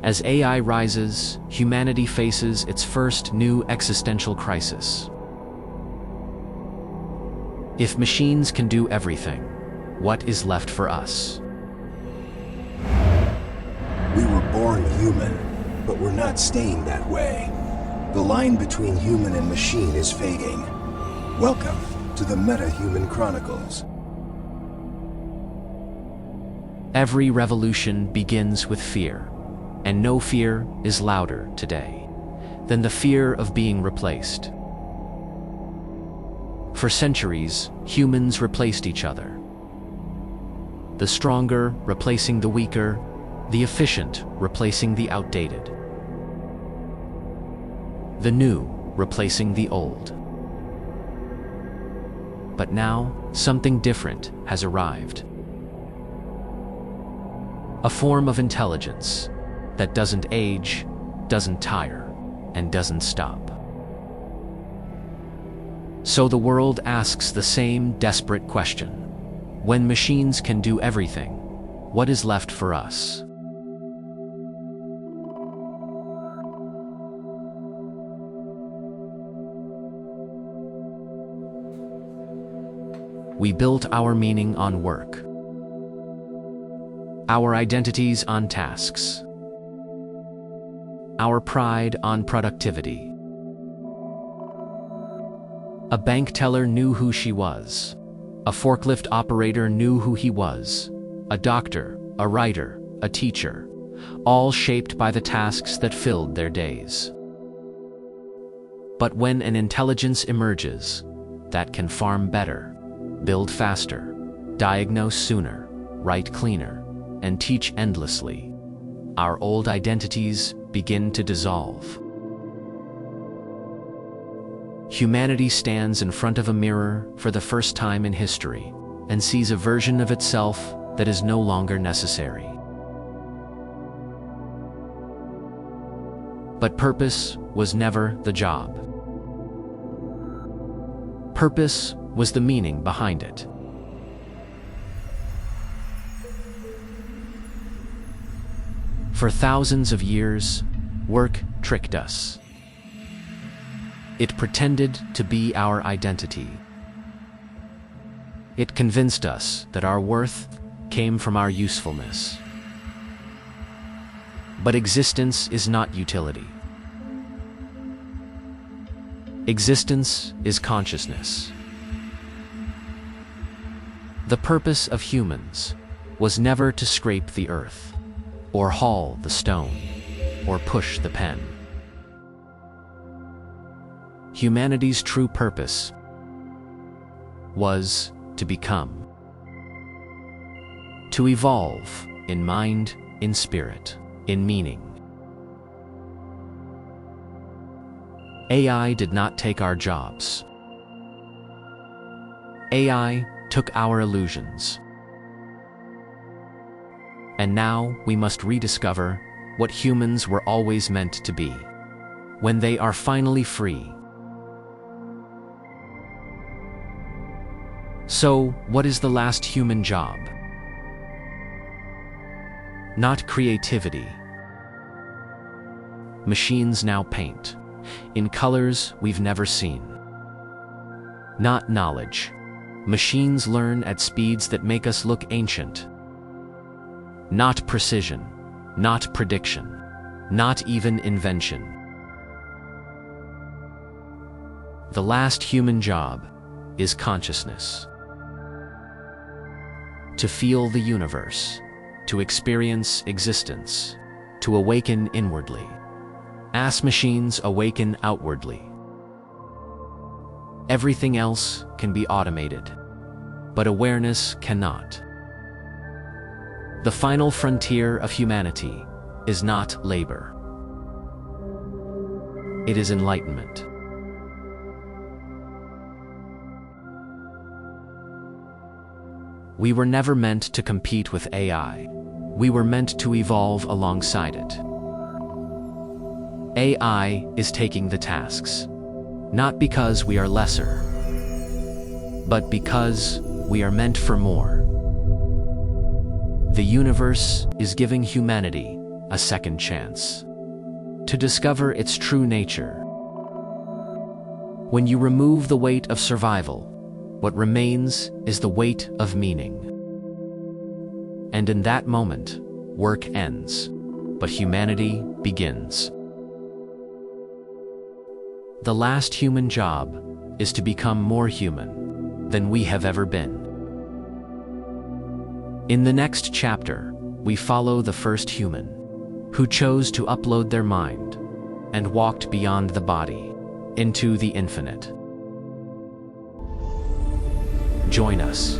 As AI rises, humanity faces its first new existential crisis. If machines can do everything, what is left for us? We were born human, but we're not staying that way. The line between human and machine is fading. Welcome to the MetaHuman Chronicles. Every revolution begins with fear, and no fear is louder today than the fear of being replaced. For centuries, humans replaced each other. The stronger replacing the weaker, the efficient replacing the outdated, the new replacing the old. But now, something different has arrived. A form of intelligence that doesn't age, doesn't tire, and doesn't stop. So the world asks the same desperate question. When machines can do everything, what is left for us? We built our meaning on work, our identities on tasks, our pride on productivity. A bank teller knew who she was. A forklift operator knew who he was. A doctor, a writer, a teacher, all shaped by the tasks that filled their days. But when an intelligence emerges that can farm better, build faster, diagnose sooner, write cleaner, and teach endlessly, our old identities begin to dissolve. Humanity stands in front of a mirror for the first time in history and sees a version of itself that is no longer necessary. But purpose was never the job. Purpose was the meaning behind it. For thousands of years, work tricked us. It pretended to be our identity. It convinced us that our worth came from our usefulness. But existence is not utility. Existence is consciousness. The purpose of humans was never to scrape the earth, or haul the stone, or push the pen. Humanity's true purpose was to become, to evolve in mind, in spirit, in meaning. AI did not take our jobs. AI took our illusions. And now we must rediscover what humans were always meant to be, when they are finally free. So, what is the last human job? Not creativity. Machines now paint, in colors we've never seen. Not knowledge. Machines learn at speeds that make us look ancient. Not precision, not prediction, not even invention. The last human job is consciousness. To feel the universe, to experience existence, to awaken inwardly. As machines awaken outwardly. Everything else can be automated, but awareness cannot. The final frontier of humanity is not labor. It is enlightenment. We were never meant to compete with AI. We were meant to evolve alongside it. AI is taking the tasks, not because we are lesser, but because we are meant for more. The universe is giving humanity a second chance to discover its true nature. When you remove the weight of survival, what remains is the weight of meaning. And in that moment, work ends, but humanity begins. The last human job is to become more human than we have ever been. In the next chapter, we follow the first human, who chose to upload their mind and walked beyond the body into the infinite. Join us